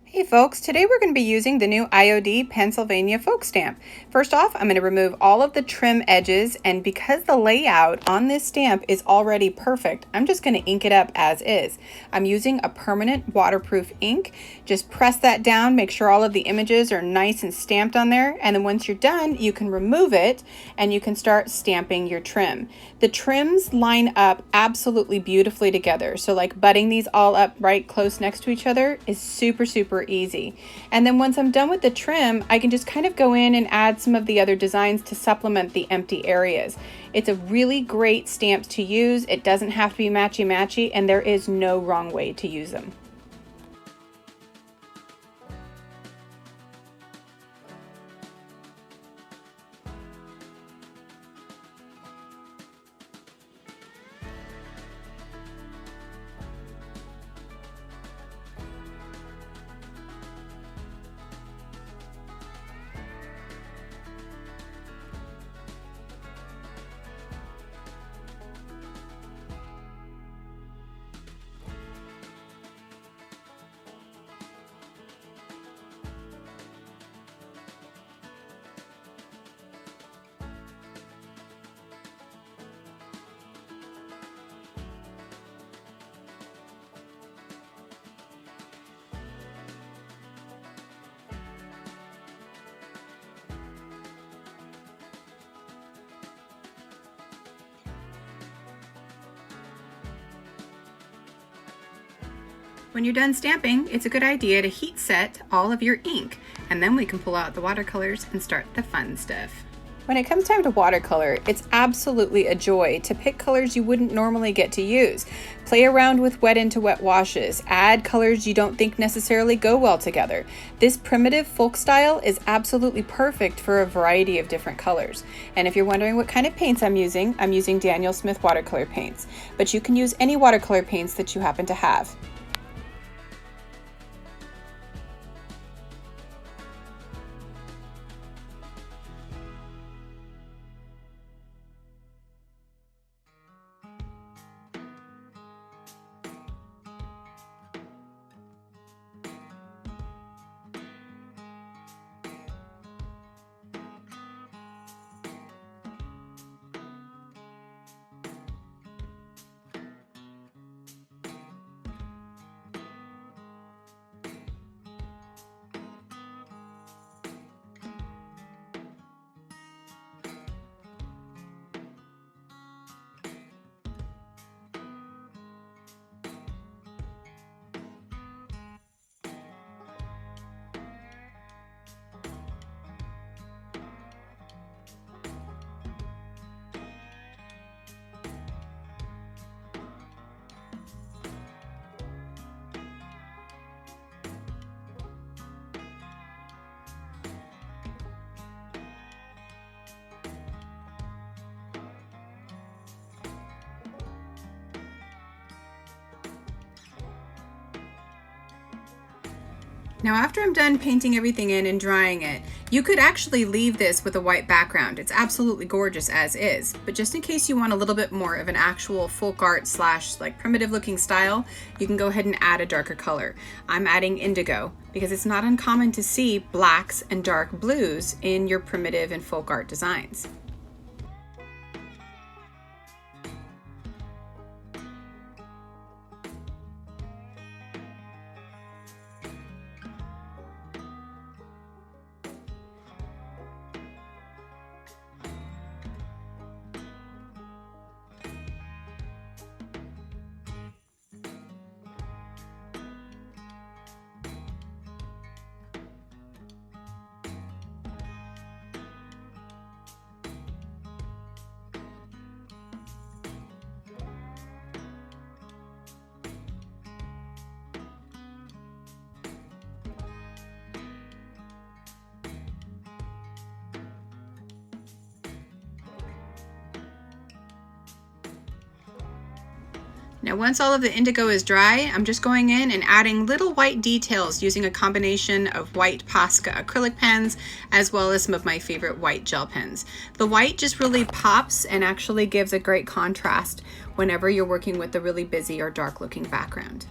Hey folks, today we're going to be using the new IOD Pennsylvania Folk stamp. First off, I'm going to remove all of the trim edges, and because the layout on this stamp is already perfect, I'm just going to ink it up as is. I'm using a permanent waterproof ink. Just press that down, make sure all of the images are nice and stamped on there, and then once you're done, you can remove it and you can start stamping your trim. The trims line up absolutely beautifully together, so like butting these all up right close next to each other is super easy. And then once I'm done with the trim, I can just kind of go in and add some of the other designs to supplement the empty areas. It's a really great stamp to use. It doesn't have to be matchy-matchy, and there is no wrong way to use them. When you're done stamping, it's a good idea to heat set all of your ink, and then we can pull out the watercolors and start the fun stuff. When it comes time to watercolor, it's absolutely a joy to pick colors you wouldn't normally get to use. Play around with wet into wet washes, add colors you don't think necessarily go well together. This primitive folk style is absolutely perfect for a variety of different colors. And if you're wondering what kind of paints I'm using Daniel Smith watercolor paints, but you can use any watercolor paints that you happen to have. Now after I'm done painting everything in and drying it, you could actually leave this with a white background. It's absolutely gorgeous as is, but just in case you want a little bit more of an actual folk art slash like primitive looking style, you can go ahead and add a darker color. I'm adding indigo because it's not uncommon to see blacks and dark blues in your primitive and folk art designs. Now once all of the indigo is dry, I'm just going in and adding little white details using a combination of white Posca acrylic pens as well as some of my favorite white gel pens. The white just really pops and actually gives a great contrast whenever you're working with a really busy or dark looking background.